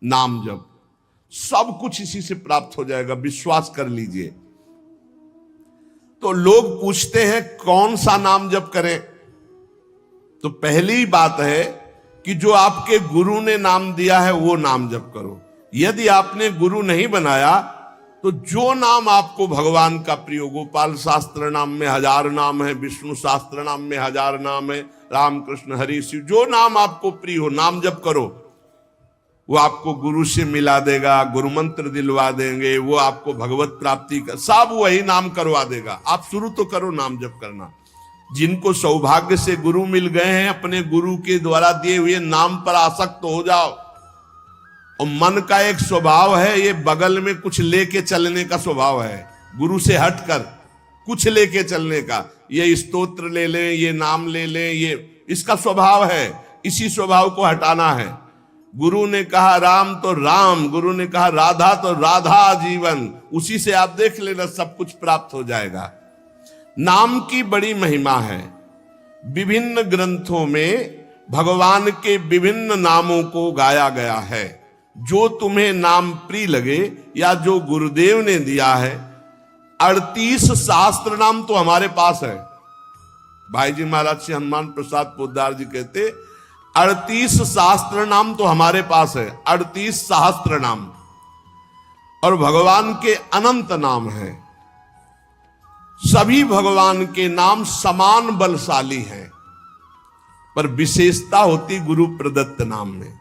नाम जप, सब कुछ इसी से प्राप्त हो जाएगा, विश्वास कर लीजिए। तो लोग पूछते हैं कौन सा नाम जप करें, तो पहली बात है कि जो आपके गुरु ने नाम दिया है वो नाम जप करो। यदि आपने गुरु नहीं बनाया तो जो नाम आपको भगवान का प्रिय, गोपाल शास्त्र नाम में 1000 नाम है, विष्णु शास्त्र नाम में 1000 नाम है, रामकृष्ण हरि शिव, जो नाम आपको प्रिय हो नाम जप करो। वो आपको गुरु से मिला देगा, गुरु मंत्र दिलवा देंगे, वो आपको भगवत प्राप्ति का सब वही नाम करवा देगा। आप शुरू तो करो नाम जप करना। जिनको सौभाग्य से गुरु मिल गए हैं, अपने गुरु के द्वारा दिए हुए नाम पर आसक्त हो जाओ। और मन का एक स्वभाव है, ये बगल में कुछ लेके चलने का स्वभाव है, गुरु से हटकर कुछ लेके चलने का। ये स्तोत्र ले लें, ये नाम ले लें, ये इसका स्वभाव है। इसी स्वभाव को हटाना है। गुरु ने कहा राम तो राम, गुरु ने कहा राधा तो राधा जीवन, उसी से आप देख लेना सब कुछ प्राप्त हो जाएगा। नाम की बड़ी महिमा है। विभिन्न ग्रंथों में भगवान के विभिन्न नामों को गाया गया है। जो तुम्हें नाम प्रिय लगे या जो गुरुदेव ने दिया है, 38 शास्त्र नाम तो हमारे पास है। भाई जी महाराज श्री हनुमान प्रसाद पोद्दार जी कहते 38 शास्त्र नाम तो हमारे पास है, 38 सहस्त्र नाम। और भगवान के अनंत नाम हैं। सभी भगवान के नाम समान बलशाली हैं, पर विशेषता होती गुरु प्रदत्त नाम में।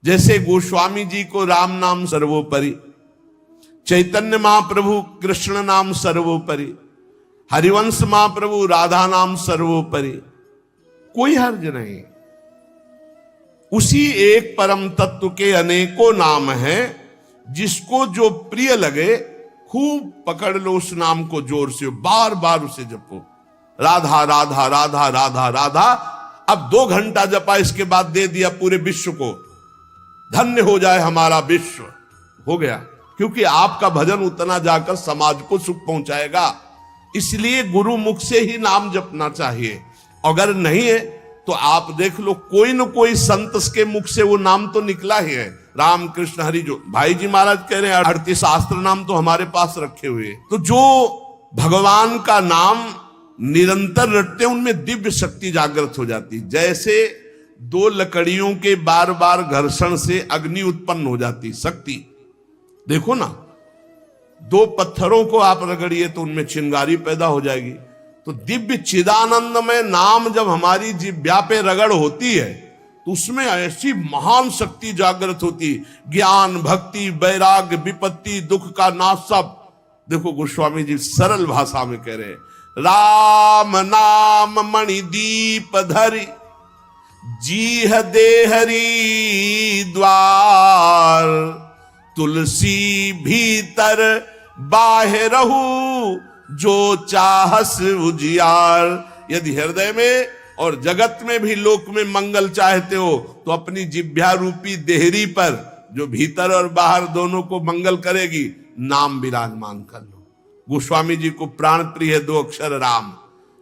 जैसे गोस्वामी जी को राम नाम सर्वोपरि, चैतन्य महाप्रभु कृष्ण नाम सर्वोपरि, हरिवंश महाप्रभु राधा नाम सर्वोपरि, कोई हर्ज नहीं। उसी एक परम तत्व के अनेकों नाम हैं, जिसको जो प्रिय लगे खूब पकड़ लो उस नाम को, जोर से बार बार उसे जपो। राधा राधा राधा राधा राधा, अब 2 घंटा जपा, इसके बाद दे दिया पूरे विश्व को, धन्य हो जाए हमारा विश्व, हो गया। क्योंकि आपका भजन उतना जाकर समाज को सुख पहुंचाएगा। इसलिए गुरु मुख से ही नाम जपना चाहिए। अगर नहीं है तो आप देख लो, कोई न कोई संत के मुख से वो नाम तो निकला ही है। राम कृष्ण हरि, जो भाई जी महाराज कह रहे हैं 38 शास्त्र नाम तो हमारे पास रखे हुए। तो जो भगवान का नाम निरंतर रटते उनमें दिव्य शक्ति जागृत हो जाती। जैसे 2 लकड़ियों के बार बार घर्षण से अग्नि उत्पन्न हो जाती, शक्ति देखो ना। 2 पत्थरों को आप रगड़िए तो उनमें चिंगारी पैदा हो जाएगी। तो दिव्य चिदानंद में नाम जब हमारी जिह्वा पे रगड़ होती है तो उसमें ऐसी महान शक्ति जागृत होती। ज्ञान भक्ति वैराग्य विपत्ति दुख का नाश सब। देखो गोस्वामी जी सरल भाषा में कह रहे हैं, राम नाम मणि दीप धरि, जीह देहरी द्वार, तुलसी भीतर बाहरहु, जो चाहस उजियार। यदि हृदय में और जगत में भी लोक में मंगल चाहते हो तो अपनी जिह्वा रूपी देहरी पर, जो भीतर और बाहर दोनों को मंगल करेगी, नाम विराजमान कर लो। गोस्वामी जी को प्राण प्रिय है 2 अक्षर राम,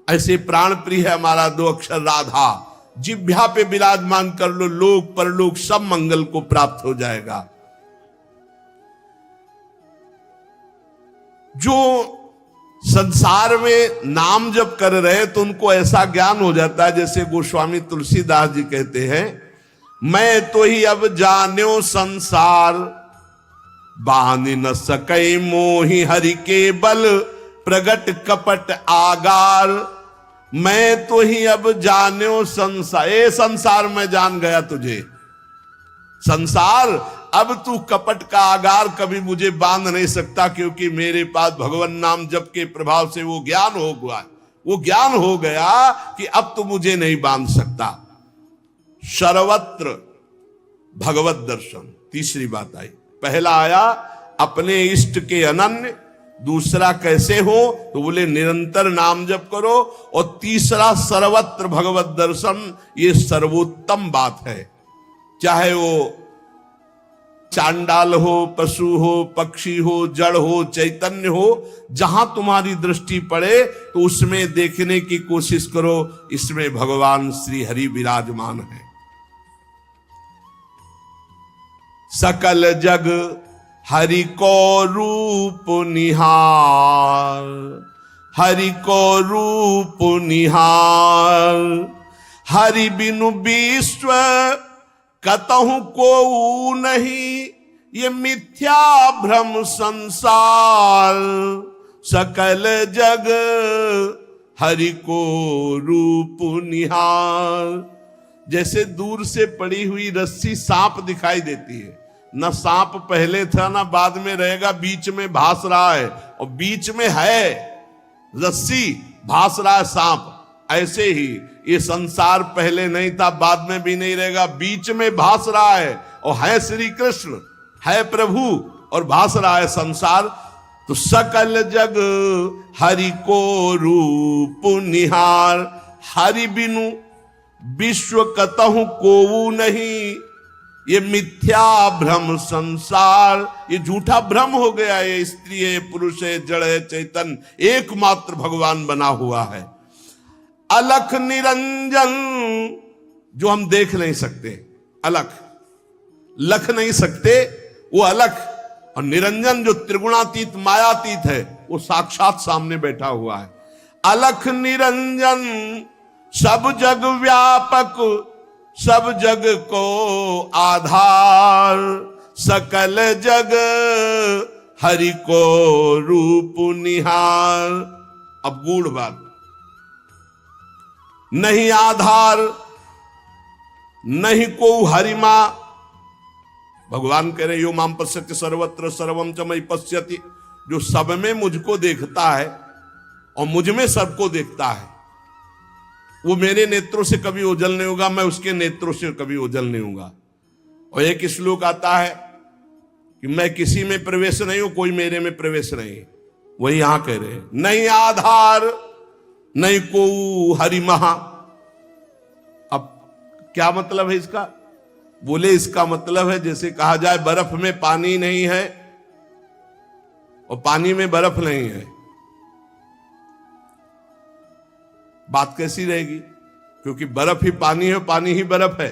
ऐसे प्राण प्रिय है हमारा 2 अक्षर राधा। जिह्वा पे विराजमान कर लो, लोक परलोक सब मंगल को प्राप्त हो जाएगा। जो संसार में नाम जब कर रहे तो उनको ऐसा ज्ञान हो जाता है, जैसे गोस्वामी तुलसीदास जी कहते हैं, मैं तो ही अब जान्यो संसार, बानी न सकै मोहि हरि के बल, प्रगट कपट आगार। मैं तो ही अब जान्यो संसार, ए संसार मैं जान गया तुझे। संसार अब तू कपट का आगार कभी मुझे बांध नहीं सकता, क्योंकि मेरे पास भगवान नाम जप के प्रभाव से वो ज्ञान हो गया, वो ज्ञान हो गया कि अब तू मुझे नहीं बांध सकता। सर्वत्र भगवत दर्शन, तीसरी बात आई। पहला आया अपने इष्ट के अनन्य, दूसरा कैसे हो तो बोले निरंतर नाम जप करो, और तीसरा सर्वत्र भगवत दर्शन। ये सर्वोत्तम बात है। चाहे वो चांडाल हो, पशु हो, पक्षी हो, जड़ हो, चैतन्य हो, जहां तुम्हारी दृष्टि पड़े तो उसमें देखने की कोशिश करो, इसमें भगवान श्री हरि विराजमान है। सकल जग हरि को रूप निहार, हरि को रूप निहार। हरि बिनु विश्व कतहु को नहीं, ये मिथ्या भ्रम संसार। सकल जग हरि को रूप निहार। जैसे दूर से पड़ी हुई रस्सी सांप दिखाई देती है, न सांप पहले था ना बाद में रहेगा, बीच में भास रहा है, और बीच में है रस्सी, भास रहा है सांप। ऐसे ही ये संसार पहले नहीं था, बाद में भी नहीं रहेगा, बीच में भास रहा है, और है श्री कृष्ण, है प्रभु, और भास रहा है संसार। तो सकल जग हरि को रूप निहार। हरि बिनु विश्व कतहु कोऊ नहीं, ये मिथ्या भ्रम संसार। ये झूठा भ्रम हो गया, ये स्त्री है, पुरुष है, जड़ है, चैतन एकमात्र भगवान बना हुआ है। अलख निरंजन, जो हम देख नहीं सकते, अलख, लख नहीं सकते, वो अलख। और निरंजन जो त्रिगुणातीत मायातीत है, वो साक्षात सामने बैठा हुआ है। अलख निरंजन सब जग व्यापक, सब जग को आधार। सकल जग हरि को रूप निहार। अब गूढ़ बात, नहीं आधार नहीं को हरिमा। भगवान कह रहे यो माम पश्यति सर्वत्र सर्वम च मयि पश्यति। जो सब में मुझको देखता है और मुझ में सबको देखता है, वो मेरे नेत्रों से कभी ओझल नहीं होगा, मैं उसके नेत्रों से कभी ओझल नहीं होगा। और एक श्लोक आता है कि मैं किसी में प्रवेश नहीं हूं, कोई मेरे में प्रवेश नहीं। वही यहां कह रहे हैं, नहीं आधार नहीं को हरि महा। अब क्या मतलब है इसका? बोले इसका मतलब है जैसे कहा जाए बर्फ में पानी नहीं है और पानी में बर्फ नहीं है, बात कैसी रहेगी? क्योंकि बर्फ ही पानी है, पानी ही बर्फ है,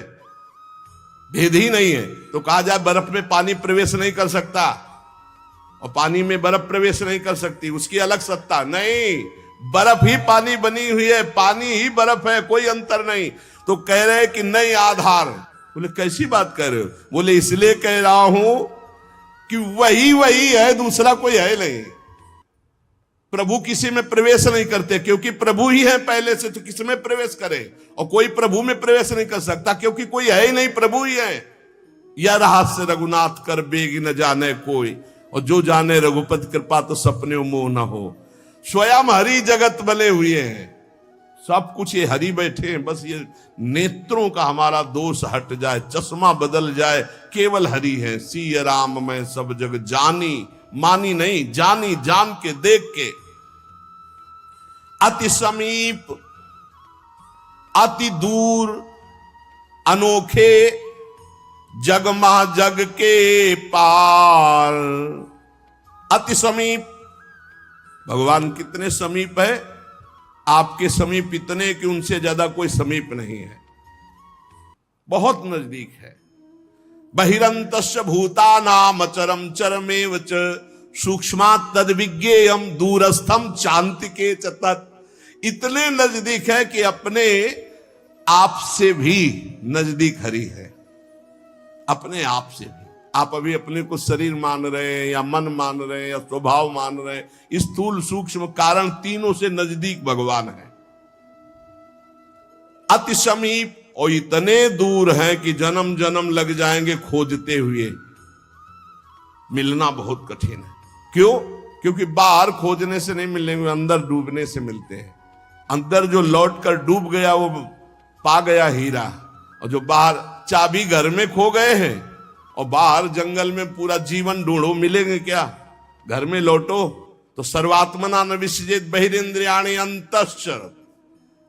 भेद ही नहीं है। तो कहा जाए बर्फ में पानी प्रवेश नहीं कर सकता और पानी में बर्फ प्रवेश नहीं कर सकती, उसकी अलग सत्ता नहीं। बर्फ ही पानी बनी हुई है, पानी ही बर्फ है, कोई अंतर नहीं। तो कह रहे कि नहीं आधार। बोले कैसी बात कर रहे हो? बोले इसलिए कह रहा हूं कि वही वही है, दूसरा कोई है नहीं। प्रभु किसी में प्रवेश नहीं करते क्योंकि प्रभु ही है पहले से, तो किसी में प्रवेश करे? और कोई प्रभु में प्रवेश नहीं कर सकता क्योंकि कोई है ही नहीं, प्रभु ही है। यह रहस्य रघुनाथ कर बेग न जाने कोई, और जो जाने रघुपति कृपा तो सपने मोह न हो। स्वयं हरि जगत बने हुए हैं, सब कुछ ये हरि बैठे हैं। बस ये नेत्रों का हमारा दोष हट जाए, चश्मा बदल जाए, केवल हरि है। सिय राम मैं सब जग जानी, मानी नहीं, जानी, जान के, देख के। अति समीप अति दूर अनोखे, जग महा जग के पार। अति समीप, भगवान कितने समीप है? आपके समीप इतने कि उनसे ज्यादा कोई समीप नहीं है, बहुत नजदीक है। बहिरंतस्य भूतानाम अचरम चरमेव च सूक्ष्मात् तद्विज्ञेयम दूरस्थम चान्तिके च तत्। इतने नजदीक है कि अपने आप से भी नजदीक हरि है, अपने आप से भी। आप अभी अपने को शरीर मान रहे हैं या मन मान रहे हैं या स्वभाव मान रहे हैं, स्थूल सूक्ष्म कारण तीनों से नजदीक भगवान है। अति समीप, और इतने दूर है कि जन्म जन्म लग जाएंगे खोजते हुए, मिलना बहुत कठिन है। क्यों? क्योंकि बाहर खोजने से नहीं मिलेंगे, अंदर डूबने से मिलते हैं। अंदर जो लौट कर डूब गया वो पा गया हीरा, और जो बाहर चाबी घर में खो गए हैं और बाहर जंगल में पूरा जीवन ढूंढो, मिलेंगे क्या? घर में लौटो तो सर्वात्मना न विसृजेत बहिरेंद्रियाणि अंतश्चर।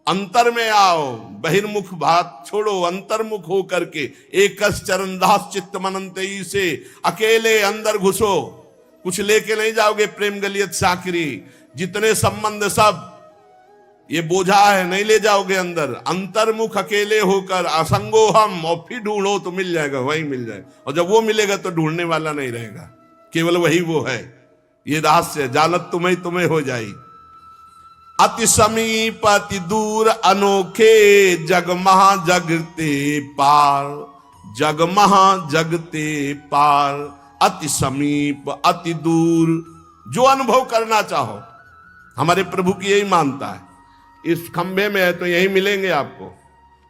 अंतर में आओ, बहिर्मुख बात छोड़ो, अंतर्मुख हो करके एकस चरणदास चित्त मनंतई से अकेले अंदर घुसो। कुछ लेके नहीं जाओगे, प्रेम गलियत साकरी, जितने संबंध सब ये बोझा है, नहीं ले जाओगे अंदर। अंतर्मुख अकेले होकर असंगो हम, और फिर ढूंढो तो मिल जाएगा, वही मिल जाएगा। और जब वो मिलेगा तो ढूंढने वाला नहीं रहेगा, केवल वही वो है। ये रहस्य जानत तुम्हें हो जाई। अति समीप अति दूर अनोखे, जग महा जगते पार, जग महा जगते पार। अति समीप अति दूर, जो अनुभव करना चाहो हमारे प्रभु की यही मानता है। इस खंभे में है तो यही मिलेंगे आपको,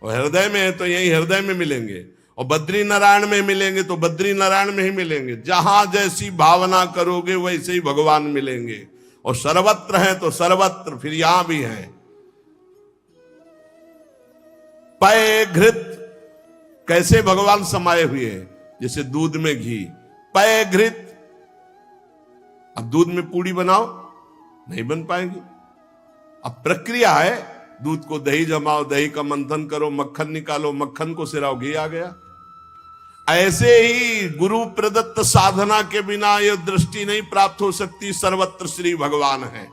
और हृदय में है तो यही हृदय में मिलेंगे, और बद्री नारायण में मिलेंगे तो बद्री नारायण में ही मिलेंगे। जहां जैसी भावना करोगे वैसे ही भगवान मिलेंगे। और सर्वत्र है तो सर्वत्र, फिर यहां भी है। पय घृत, कैसे भगवान समाये हुए हैं, जैसे दूध में घी। पय घृत, अब दूध में पूड़ी बनाओ नहीं बन पाएगी। अब प्रक्रिया है, दूध को दही जमाओ, दही का मंथन करो, मक्खन निकालो, मक्खन को सिराओ, घी आ गया। ऐसे ही गुरु प्रदत्त साधना के बिना यह दृष्टि नहीं प्राप्त हो सकती। सर्वत्र श्री भगवान है।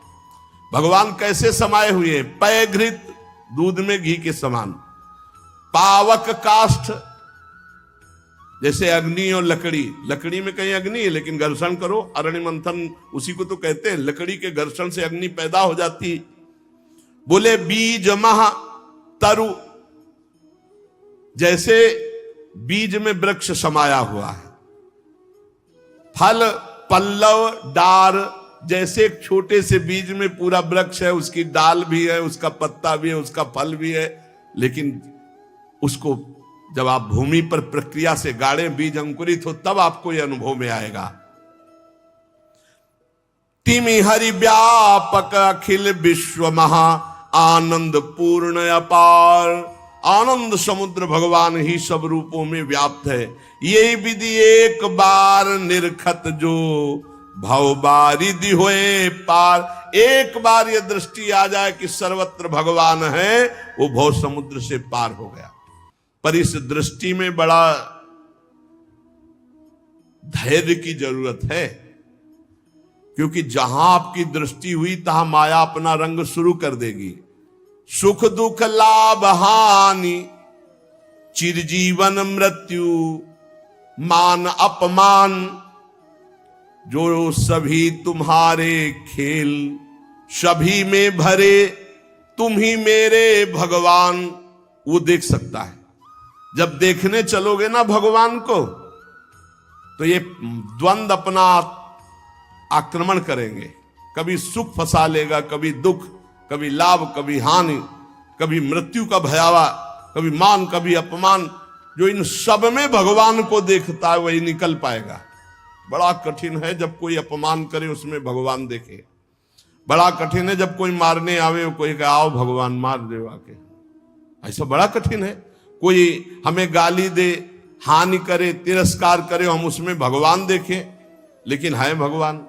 भगवान कैसे समाये हुए हैं? पय घृत, दूध में घी के समान। पावक काष्ठ, जैसे अग्नि और लकड़ी। लकड़ी में कहीं अग्नि है लेकिन घर्षण करो, अरण्य मंथन उसी को तो कहते हैं। लकड़ी के घर्षण से अग्नि पैदा हो जाती। बोले बीज महा तरु, जैसे बीज में वृक्ष समाया हुआ है। फल पल्लव डार, जैसे एक छोटे से बीज में पूरा वृक्ष है, उसकी डाल भी है, उसका पत्ता भी है, उसका फल भी है। लेकिन उसको जब आप भूमि पर प्रक्रिया से गाड़े, बीज अंकुरित हो, तब आपको यह अनुभव में आएगा। तिमि हरि व्यापक अखिल विश्व महा, आनंद पूर्ण अपार। आनंद समुद्र भगवान ही सब रूपों में व्याप्त है। यही विधि एक बार निरखत जो, भव बारिधि होए पार। एक बार यह दृष्टि आ जाए कि सर्वत्र भगवान है, वो भव समुद्र से पार हो गया। पर इस दृष्टि में बड़ा धैर्य की जरूरत है, क्योंकि जहां आपकी दृष्टि हुई तहां माया अपना रंग शुरू कर देगी। सुख दुख लाभ हानि, चिरजीवन मृत्यु, मान अपमान, जो सभी तुम्हारे खेल, सभी में भरे तुम ही मेरे भगवान, वो देख सकता है। जब देखने चलोगे ना भगवान को, तो ये द्वंद अपना आक्रमण करेंगे। कभी सुख फंसा लेगा, कभी दुख, कभी लाभ, कभी हानि, कभी मृत्यु का भयावा, कभी मान, कभी अपमान। जो इन सब में भगवान को देखता है वही निकल पाएगा। बड़ा कठिन है जब कोई अपमान करे उसमें भगवान देखे। बड़ा कठिन है जब कोई मारने आवे, कोई कहे आओ भगवान मार दे आके। ऐसा बड़ा कठिन है। कोई हमें गाली दे, हानि करे, तिरस्कार करे, हम उसमें भगवान देखें, लेकिन है भगवान।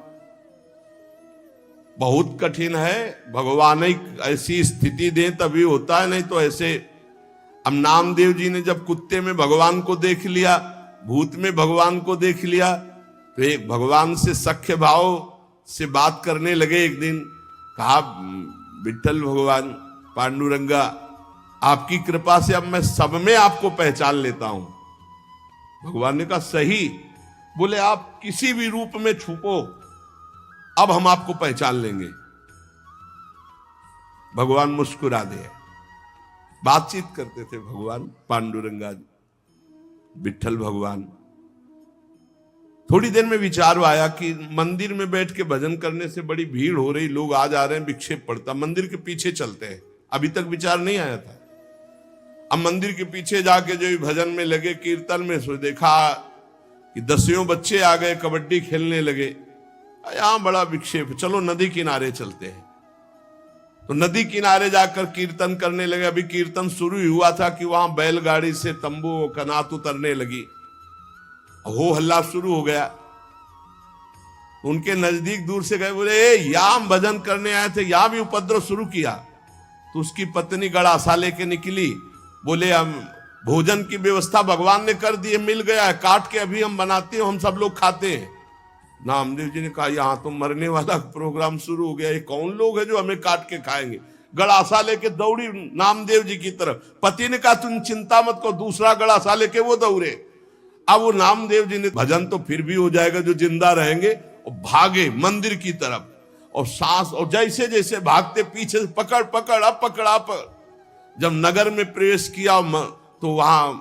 बहुत कठिन है। भगवान ही ऐसी स्थिति दे तभी होता है, नहीं तो ऐसे। अब नामदेव जी ने जब कुत्ते में भगवान को देख लिया, भूत में भगवान को देख लिया, तो एक भगवान से सख्य भाव से बात करने लगे। एक दिन कहा, विठ्ठल भगवान, पांडुरंगा, आपकी कृपा से अब मैं सब में आपको पहचान लेता हूं। भगवान ने कहा सही। बोले आप किसी भी रूप में छुपो, अब हम आपको पहचान लेंगे। भगवान मुस्कुरा दे। बातचीत करते थे भगवान पांडुरंगा विठ्ठल भगवान। थोड़ी देर में विचार आया कि मंदिर में बैठ के भजन करने से बड़ी भीड़ हो रही, लोग आ जा रहे हैं, विक्षेप पड़ता, मंदिर के पीछे चलते हैं। अभी तक विचार नहीं आया था। अब मंदिर के पीछे जाके जो भजन में लगे, कीर्तन में, सो देखा कि 10 बच्चे आ गए, कबड्डी खेलने लगे। यहां बड़ा विक्षेप, चलो नदी किनारे चलते हैं। तो नदी किनारे जाकर कीर्तन करने लगे। अभी कीर्तन शुरू ही हुआ था कि वहां बैलगाड़ी से तंबू कनात उतरने लगी, हो हल्ला शुरू हो गया। उनके नजदीक दूर से गए, बोले यहां भजन करने आए थे, यहां भी उपद्रव शुरू किया। तो उसकी पत्नी गड़ासा लेके निकली। बोले हम भोजन की व्यवस्था भगवान ने कर दी है, मिल गया है, काट के अभी हम बनाते हैं, हम सब लोग खाते हैं। नामदेव जी ने कहा यहां तो मरने वाला प्रोग्राम शुरू हो गया, ये कौन लोग है जो हमें काट के खाएंगे। गड़ासा लेके दौड़ी नामदेव जी की तरफ। पति ने कहा तुम चिंता मत करो, दूसरा गड़ासा लेके वो दौड़े। अब वो नामदेव जी ने भजन तो फिर भी हो जाएगा जो जिंदा रहेंगे, और भागे मंदिर की तरफ, और सांस, और जैसे जैसे भागते पीछे से पकड़ पकड़ अब पकड़ा पर जब नगर में प्रवेश किया तो वहां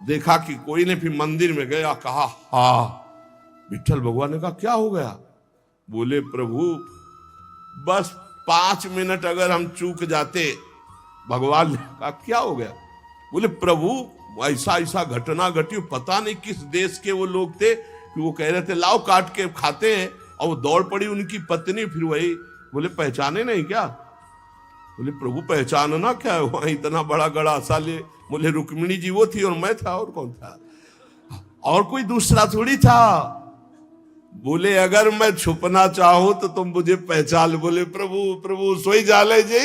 देखा कि कोई ने, फिर मंदिर में गया, कहा हाँ। विठल भगवान ने कहा क्या हो गया? बोले प्रभु बस 5 मिनट अगर हम चूक जाते। भगवान ने कहा क्या हो गया? बोले प्रभु ऐसा ऐसा घटना घटी, पता नहीं किस देश के वो लोग थे कि वो कह रहे थे लाओ काट के खाते हैं, और वो दौड़ पड़ी उनकी पत्नी, फिर वही। बोले पहचाने नहीं क्या? बोले प्रभु पहचानना क्या है, वहां इतना बड़ा गड़ासा ले। बोले रुक्मिणी जी वो थी और मैं था, और कौन था? और कोई दूसरा थोड़ी था। बोले अगर मैं छुपना चाहूं तो तुम मुझे पहचान। बोले प्रभु प्रभु सोई जाले जी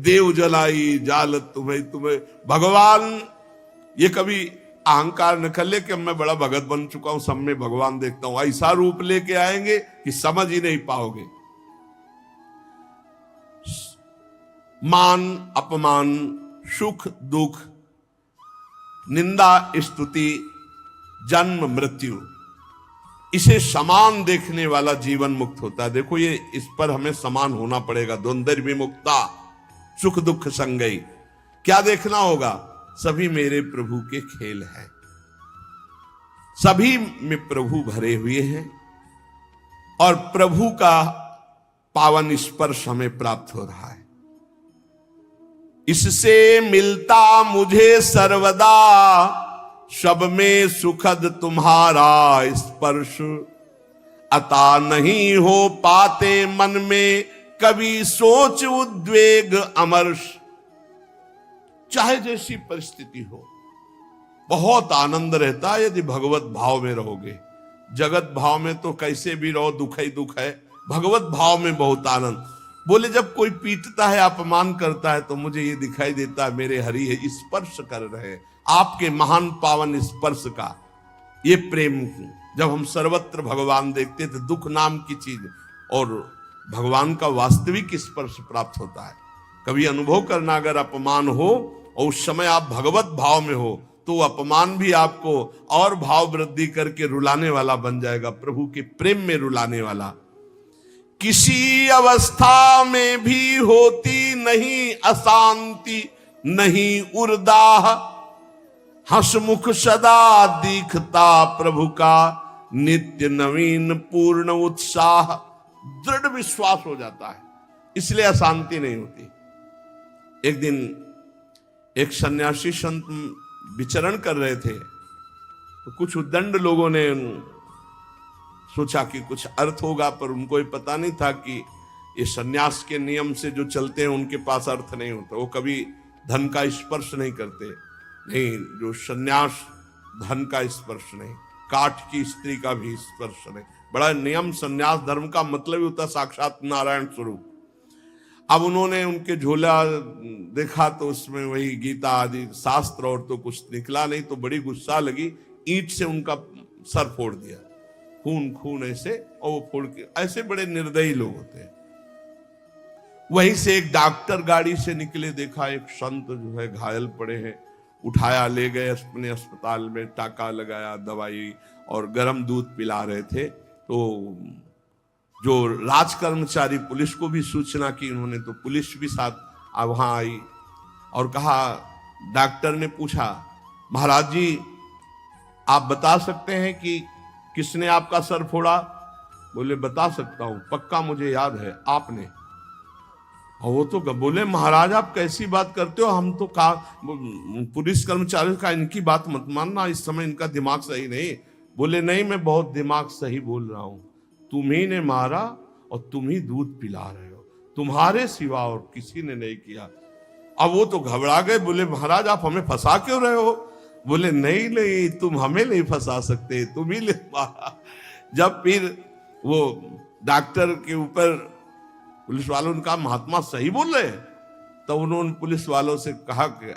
देव जलाई जाल तुम्हें। भगवान ये कभी अहंकार न कर ले कि मैं बड़ा भगत बन चुका हूं, सब में भगवान देखता हूं। ऐसा रूप लेके आएंगे कि समझ ही नहीं पाओगे। मान अपमान, सुख दुख, निंदा स्तुति, जन्म मृत्यु, इसे समान देखने वाला जीवन मुक्त होता है। देखो ये इस पर हमें समान होना पड़ेगा। द्वंद्व विमुक्ता, सुख दुख संगई। क्या देखना होगा? सभी मेरे प्रभु के खेल हैं, सभी में प्रभु भरे हुए हैं, और प्रभु का पावन स्पर्श हमें प्राप्त हो रहा है। इससे मिलता मुझे सर्वदा, सब में सुखद तुम्हारा स्पर्श। अता नहीं हो पाते मन में कभी सोच उद्वेग अमर्ष। चाहे जैसी परिस्थिति हो, बहुत आनंद रहता है यदि भगवत भाव में रहोगे। जगत भाव में तो कैसे भी रहो दुख ही दुख है, भगवत भाव में बहुत आनंद। बोले जब कोई पीटता है, अपमान करता है, तो मुझे ये दिखाई देता है मेरे हरि है स्पर्श कर रहे हैं, आपके महान पावन स्पर्श का ये प्रेम। जब हम सर्वत्र भगवान देखते थे, दुख नाम की चीज और भगवान का वास्तविक स्पर्श प्राप्त होता है। कभी अनुभव करना, अगर अपमान हो और उस समय आप भगवत भाव में हो, तो अपमान भी आपको और भाव वृद्धि करके रुलाने वाला बन जाएगा, प्रभु के प्रेम में रुलाने वाला। किसी अवस्था में भी होती नहीं अशांति, नहीं उर्दाह, हंसमुख सदा दिखता प्रभु का, नित्य नवीन पूर्ण उत्साह। दृढ़ विश्वास हो जाता है, इसलिए अशांति नहीं होती। एक दिन एक सन्यासी संत विचरण कर रहे थे, तो कुछ उद्दंड लोगों ने सोचा कि कुछ अर्थ होगा, पर उनको ये पता नहीं था कि ये सन्यास के नियम से जो चलते हैं उनके पास अर्थ नहीं होता। वो कभी धन का स्पर्श नहीं करते, नहीं, जो सन्यास धन का स्पर्श नहीं, काठ की स्त्री का भी स्पर्श नहीं। बड़ा नियम, सन्यास धर्म का मतलब ही होता साक्षात नारायण स्वरूप। अब उन्होंने उनके झोला देखा तो उसमें वही गीता आदि शास्त्र और तो कुछ निकला नहीं, तो बड़ी गुस्सा लगी, ईंट से उनका सर फोड़ दिया, खून खून ऐसे, और वो फोड़ के, ऐसे बड़े निर्दयी लोग होते हैं। वहीं से एक डॉक्टर गाड़ी से निकले, देखा एक संत जो है घायल पड़े हैं, उठाया ले गए अपने अस्पताल में, टाका लगाया, दवाई और गर्म दूध पिला रहे थे। तो जो राज कर्मचारी पुलिस को भी सूचना की उन्होंने, तो पुलिस भी साथ वहां आई और कहा, डॉक्टर ने पूछा महाराज जी आप बता सकते हैं कि किसने आपका सर फोड़ा? बोले बता सकता हूं, पक्का मुझे याद है आपने। और वो तो बोले महाराज आप कैसी बात करते हो, हम तो पुलिस कर्मचारी का इनकी बात मत मानना, इस समय इनका दिमाग सही नहीं। बोले नहीं, मैं बहुत दिमाग सही बोल रहा हूं, तुम्ही ने मारा और तुम ही दूध पिला रहे हो, तुम्हारे सिवा और किसी ने नहीं किया। अब वो तो घबरा गए, बोले महाराज आप हमें फंसा क्यों रहे हो? बोले नहीं नहीं, तुम हमें नहीं फंसा सकते, तुम ही ले मारा। जब फिर वो डॉक्टर के ऊपर पुलिस वालों ने कहा महात्मा सही बोल रहे हैं, तो उन्होंने पुलिस वालों से कहा कि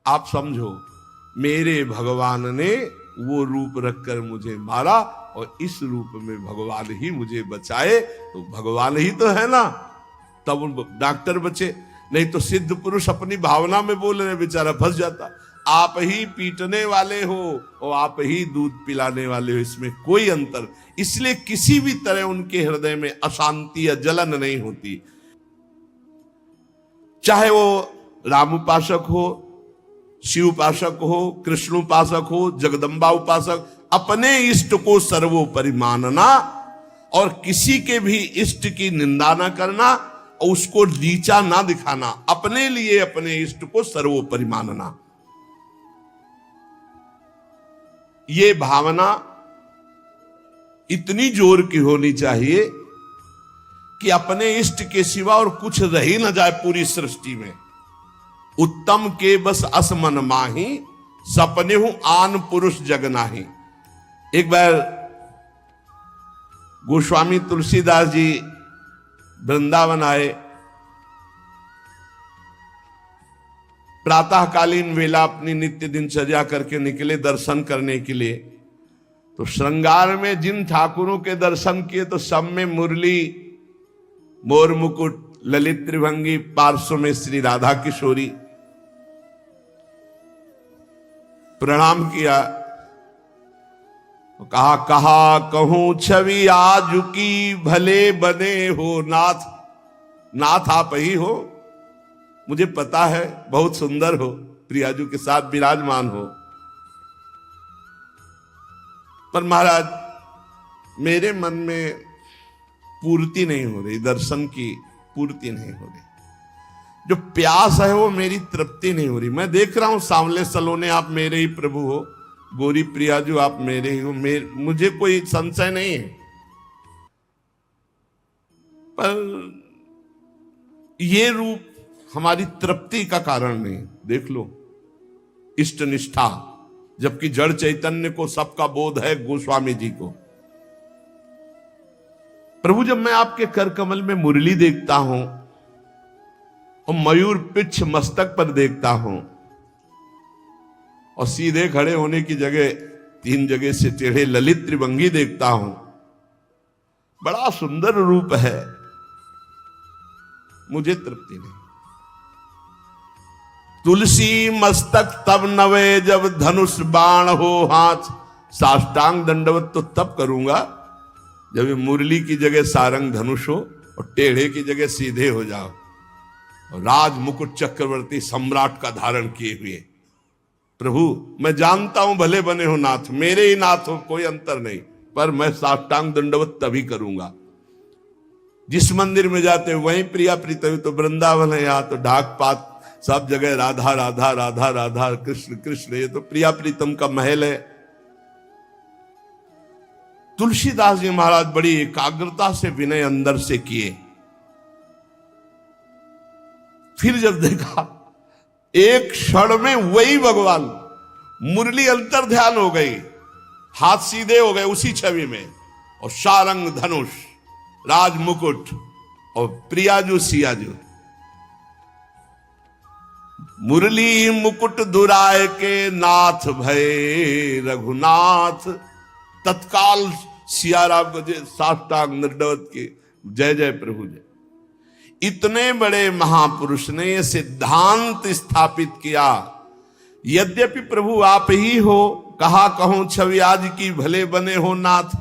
आप समझो मेरे भगवान ने वो रूप रखकर मुझे मारा और इस रूप में भगवान ही मुझे बचाए, तो भगवान ही तो है ना। तब उन डॉक्टर बचे। नहीं तो सिद्ध पुरुष अपनी भावना में बोल रहे, बेचारा फंस जाता। आप ही पीटने वाले हो और आप ही दूध पिलाने वाले हो, इसमें कोई अंतर। इसलिए किसी भी तरह उनके हृदय में अशांति या जलन नहीं होती। चाहे वो राम उपासक हो, शिव उपासक हो, कृष्ण उपासक हो, जगदम्बा उपासक, अपने इष्ट को सर्वोपरि मानना और किसी के भी इष्ट की निंदा न करना और उसको नीचा ना दिखाना, अपने लिए अपने इष्ट को सर्वोपरि मानना, ये भावना इतनी जोर की होनी चाहिए कि अपने इष्ट के सिवा और कुछ रह ही न जाए पूरी सृष्टि में। उत्तम के बस असमन माही, सपने हूं आन पुरुष जग नाही। एक बार गोस्वामी तुलसीदास जी वृंदावन आए। प्रातःकालीन वेला अपनी नित्य दिनचर्या करके निकले दर्शन करने के लिए। तो श्रृंगार में जिन ठाकुरों के दर्शन किए तो सब में मुरली, मोर मुकुट, ललित त्रिभंगी, पार्श्व में श्री राधा किशोरी। प्रणाम किया, कहा कहा कहूं छवि आज की, भले बने हो नाथ। नाथ आप ही हो, मुझे पता है बहुत सुंदर हो, प्रियाजू के साथ विराजमान हो, पर महाराज मेरे मन में पूर्ति नहीं हो रही, दर्शन की पूर्ति नहीं हो रही। जो प्यास है वो मेरी तृप्ति नहीं हो रही। मैं देख रहा हूं सांवले सलोने आप मेरे ही प्रभु हो, गोरी प्रियाजू आप मेरे ही हो, मुझे कोई संशय नहीं है, पर ये रूप हमारी तृप्ति का कारण नहीं। देख लो इष्ट निष्ठा, जबकि जड़ चैतन्य को सबका बोध है, गोस्वामी जी को। प्रभु जब मैं आपके कर कमल में मुरली देखता हूं और मयूर पिच्छ मस्तक पर देखता हूं और सीधे खड़े होने की जगह 3 जगह से टेढ़े ललित त्रिभंगी देखता हूं, बड़ा सुंदर रूप है, मुझे तृप्ति नहीं। तुलसी मस्तक तब नवे जब धनुष बाण हो हाथ, साष्टांग दंडवत तो तब करूंगा जब मुरली की जगह सारंग धनुष हो और टेढ़े की जगह सीधे हो जाओ और राज मुकुट चक्रवर्ती सम्राट का धारण किए हुए। प्रभु मैं जानता हूं भले बने हो नाथ, मेरे ही नाथ हो, कोई अंतर नहीं, पर मैं साष्टांग दंडवत तभी करूंगा। जिस मंदिर में जाते वहीं प्रिया प्रीतम, तो वृंदावन है, यहां तो ढाक पात सब जगह राधा राधा राधा राधा, कृष्ण कृष्ण, ये तो प्रिया प्रीतम का महल है। तुलसीदास जी महाराज बड़ी एकाग्रता से विनय अंदर से किए। फिर जब देखा एक क्षण में वही भगवान, मुरली अंतर ध्यान हो गई, हाथ सीधे हो गए उसी छवि में, और सारंग धनुष, राज मुकुट और प्रियाजू सियाजू। मुरली मुकुट दुराय के नाथ भय रघुनाथ, तत्काल सियाराम को साष्टांग दंडवत के जय जय प्रभु जय। इतने बड़े महापुरुष ने यह सिद्धांत स्थापित किया, यद्यपि प्रभु आप ही हो, कहा कहूं छवि आज की, भले बने हो नाथ,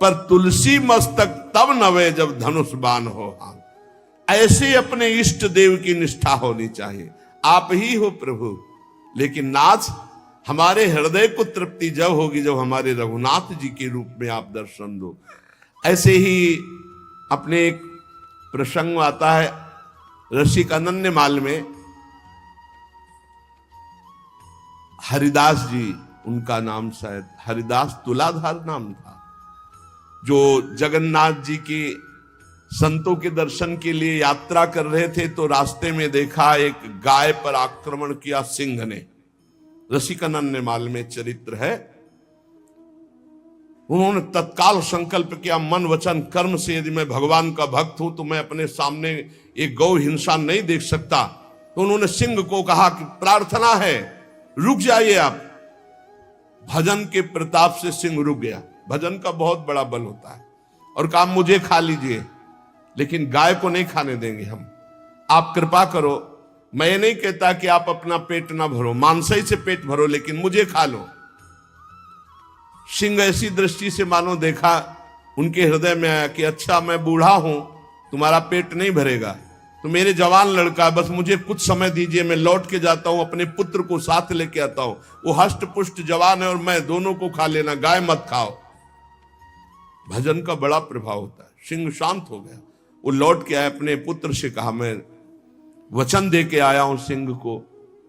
पर तुलसी मस्तक तब नवे जब धनुष बाण हो हाथ। ऐसे अपने इष्ट देव की निष्ठा होनी चाहिए। आप ही हो प्रभु, लेकिन नाथ हमारे हृदय को तृप्ति जब होगी जब हमारे रघुनाथ जी के रूप में आप दर्शन दो। ऐसे ही अपने एक प्रसंग आता है रसिक अनन्यमाल में, हरिदास जी उनका नाम, शायद हरिदास तुलाधार नाम था, जो जगन्नाथ जी के संतों के दर्शन के लिए यात्रा कर रहे थे, तो रास्ते में देखा एक गाय पर आक्रमण किया सिंह ने। रसिकानंद में चरित्र है। उन्होंने तत्काल संकल्प किया, मन वचन कर्म से यदि मैं भगवान का भक्त हूं तो मैं अपने सामने एक गौ हिंसा नहीं देख सकता। तो उन्होंने सिंह को कहा कि प्रार्थना है, रुक जाइए आप। भजन के प्रताप से सिंह रुक गया। भजन का बहुत बड़ा बल होता है। और कहा मुझे खा लीजिए, लेकिन गाय को नहीं खाने देंगे हम। आप कृपा करो, मैं ये नहीं कहता कि आप अपना पेट ना भरो, मांसाई से पेट भरो, लेकिन मुझे खा लो। सिंह ऐसी दृष्टि से मानो देखा, उनके हृदय में आया कि अच्छा मैं बूढ़ा हूं, तुम्हारा पेट नहीं भरेगा, तो मेरे जवान लड़का, बस मुझे कुछ समय दीजिए, मैं लौट के जाता हूं, अपने पुत्र को साथ लेके आता हूं, वो हष्ट पुष्ट जवान है और मैं, दोनों को खा लेना, गाय मत खाओ। भजन का बड़ा प्रभाव होता है। सिंह शांत हो गया, वो लौट के आया, अपने पुत्र से कहा मैं वचन दे के आया हूं सिंह को,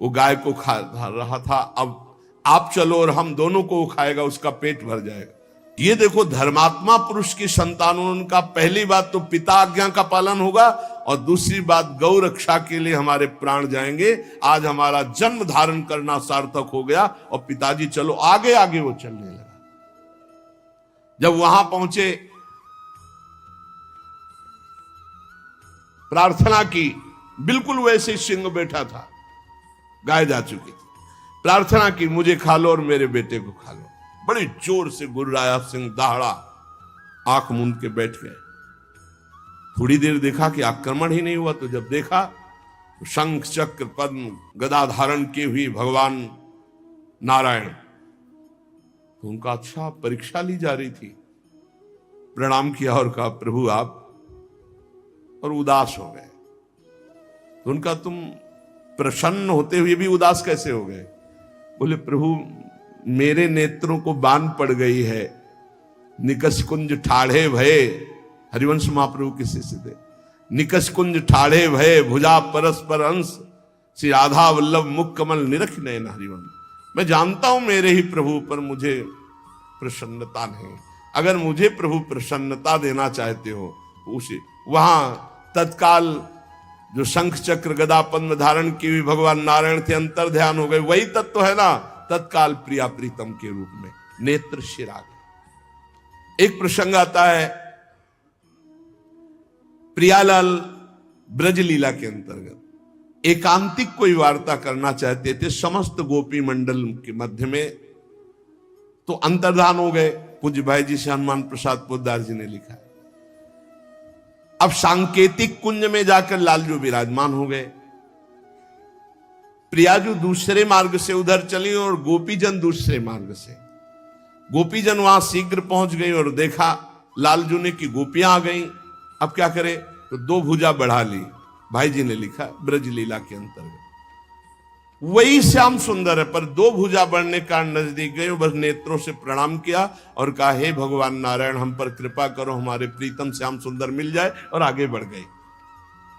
वो गाय को खा रहा था, अब आप चलो और हम दोनों को खाएगा, उसका पेट भर जाएगा। ये देखो, धर्मात्मा पुरुष की संतान, उनका पहली बात तो पिता आज्ञा का पालन होगा, और दूसरी बात गौ रक्षा के लिए हमारे प्राण जाएंगे। आज हमारा जन्म धारण करना सार्थक हो गया, और पिताजी चलो, आगे आगे वो चलने लगा। जब वहां पहुंचे, प्रार्थना की, बिल्कुल वैसे ही सिंह बैठा था, गाय जा चुकी थी, प्रार्थना की मुझे खा लो और मेरे बेटे को खा लो। बड़ी जोर से गुर्राया सिंह, दहाड़ा, आंख मूंद के बैठ गए। थोड़ी देर देखा कि आक्रमण ही नहीं हुआ, तो जब देखा तो शंख चक्र पद्म गदा धारण की हुई भगवान नारायण, तो उनका अच्छा परीक्षा ली जा रही थी। प्रणाम किया और कहा प्रभु आप, और उदास हो गए। तो उनका तुम प्रसन्न होते हुए भी उदास कैसे हो गए? बोले प्रभु मेरे नेत्रों को बान पड़ गई है, निकस कुंज ठाढ़े भये, हरिवंश महाप्रभु के शिष्य थे, निकस कुंज ठाढ़े भये भुजा परस्पर अंश, श्री राधा वल्लभ मुख कमल निरख नयन हरिवंश। मैं जानता हूं मेरे ही प्रभु पर मुझे प्रसन्नता नहीं, अगर मुझे प्रभु प्रसन्नता देना चाहते हो उसे, वहां तत्काल जो शंख चक्र गदा पद्म धारण की हुई भगवान नारायण थे, अंतर ध्यान हो गए, वही तत्व है ना, तत्काल प्रिया प्रीतम के रूप में नेत्र शिर आ गए। एक प्रसंग आता है प्रियालाल ब्रज लीला के अंतर्गत, एकांतिक कोई वार्ता करना चाहते थे समस्त गोपी मंडल के मध्य में, तो अंतर्धान हो गए। पूज्य भाई जी से हनुमान प्रसाद पोद्दार जी ने लिखा है। अब सांकेतिक कुंज में जाकर लालजू विराजमान हो गए, प्रियाजू दूसरे मार्ग से उधर चली और गोपीजन दूसरे मार्ग से। गोपीजन वहां शीघ्र पहुंच गई और देखा लालजू ने कि गोपियां आ गई, अब क्या करे, तो दो भुजा बढ़ा ली। भाई जी ने लिखा ब्रज लीला के अंतर्गत, वही श्याम सुंदर है, पर दो भुजा बढ़ने का नजदीक गए, बस नेत्रों से प्रणाम किया और कहा हे भगवान नारायण हम पर कृपा करो, हमारे प्रीतम श्याम सुंदर मिल जाए, और आगे बढ़ गई।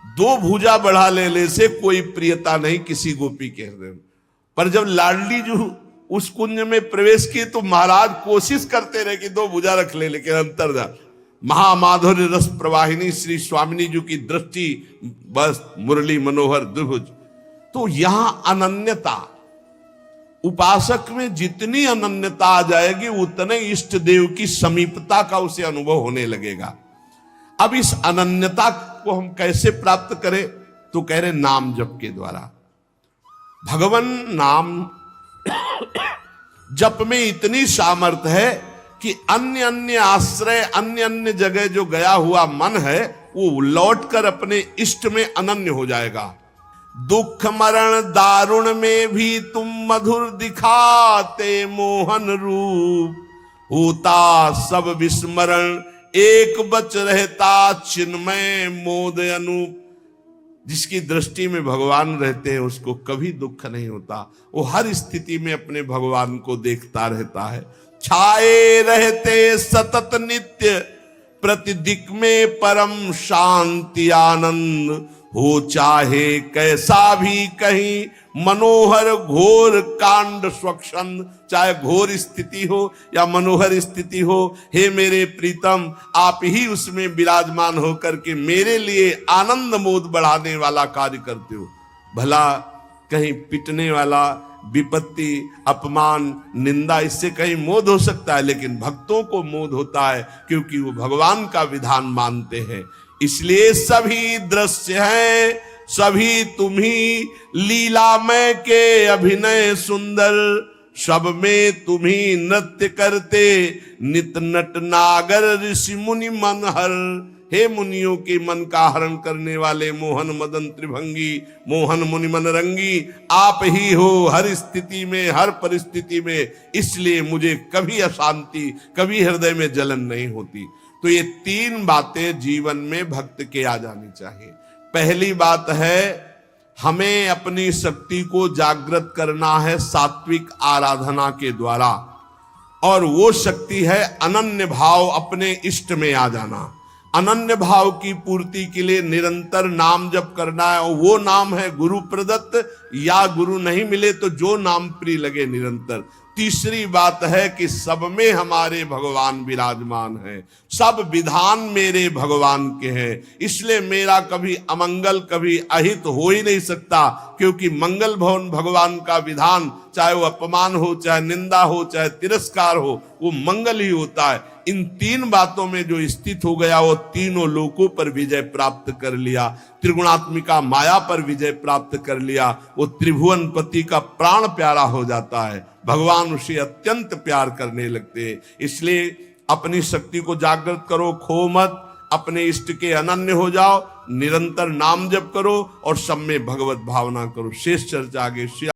दो भुजा बढ़ा लेने से कोई प्रियता नहीं किसी गोपी के हृदय में, पर जब लाडली जो उस कुंज में प्रवेश की तो महाराज कोशिश करते रहे कि दो भुजा रख ले, लेकिन अंतर्धान महामाधुर्य रस प्रवाहिनी श्री स्वामिनी जी की दृष्टि, बस मुरली मनोहर द्विभुज। तो यहां अनन्यता, उपासक में जितनी अनन्यता आ जाएगी उतने इष्ट देव की समीपता का उसे अनुभव होने लगेगा। अब इस अनन्यता को हम कैसे प्राप्त करें, तो कह रहे नाम जप के द्वारा। भगवान नाम जप में इतनी सामर्थ्य है कि अन्य अन्य आश्रय, अन्य अन्य जगह जो गया हुआ मन है वो लौटकर अपने इष्ट में अनन्य हो जाएगा। दुख मरण दारुण में भी तुम मधुर दिखाते मोहन रूप, होता सब विस्मरण एक बच रहता चिन्मय मोद अनूप। जिसकी दृष्टि में भगवान रहते हैं उसको कभी दुख नहीं होता, वो हर स्थिति में अपने भगवान को देखता रहता है। छाए रहते सतत नित्य प्रतिदिक में परम शांति आनंद, हो चाहे कैसा भी कहीं मनोहर घोर कांड स्वच्छंद। चाहे घोर स्थिति हो या मनोहर स्थिति हो, हे मेरे प्रीतम आप ही उसमें विराजमान होकर के मेरे लिए आनंद मोद बढ़ाने वाला कार्य करते हो। भला कहीं पिटने वाला, विपत्ति, अपमान, निंदा, इससे कहीं मोद हो सकता है, लेकिन भक्तों को मोद होता है क्योंकि वो भगवान का विधान मानते हैं। इसलिए सभी दृश्य हैं, सभी तुम्ही लीलामय के अभिनय सुंदर, सब में तुम्ही नृत्य करते नित नट नागर ऋषि मुनि मनहर। हे मुनियों के मन का हरण करने वाले मोहन मदन त्रिभंगी, मोहन मुनि मन रंगी, आप ही हो हर स्थिति में, हर परिस्थिति में, इसलिए मुझे कभी अशांति, कभी हृदय में जलन नहीं होती। तो ये 3 बातें जीवन में भक्त के आ जानी चाहिए। पहली बात है, हमें अपनी शक्ति को जागृत करना है सात्विक आराधना के द्वारा, और वो शक्ति है अनन्य भाव, अपने इष्ट में आ जाना। अनन्य भाव की पूर्ति के लिए निरंतर नाम जप करना है, और वो नाम है गुरु प्रदत्त, या गुरु नहीं मिले तो जो नाम प्रिय लगे निरंतर। तीसरी बात है कि सब में हमारे भगवान विराजमान हैं, सब विधान मेरे भगवान के हैं, इसलिए मेरा कभी अमंगल, कभी अहित हो ही नहीं सकता, क्योंकि मंगल भवन भगवान का विधान, चाहे वो अपमान हो, चाहे निंदा हो, चाहे तिरस्कार हो, वो मंगल ही होता है। इन 3 बातों में जो स्थित हो गया, वो तीनों लोकों पर विजय प्राप्त कर लिया, त्रिगुणात्मिका माया पर विजय प्राप्त कर लिया, वो त्रिभुवन पति का प्राण प्यारा हो जाता है, भगवान उसे अत्यंत प्यार करने लगते हैं। इसलिए अपनी शक्ति को जागृत करो, खो मत, अपने इष्ट के अनन्य हो जाओ, निरंतर नाम जप करो और सब में भगवत भावना करो। शेष चर्चा आगे।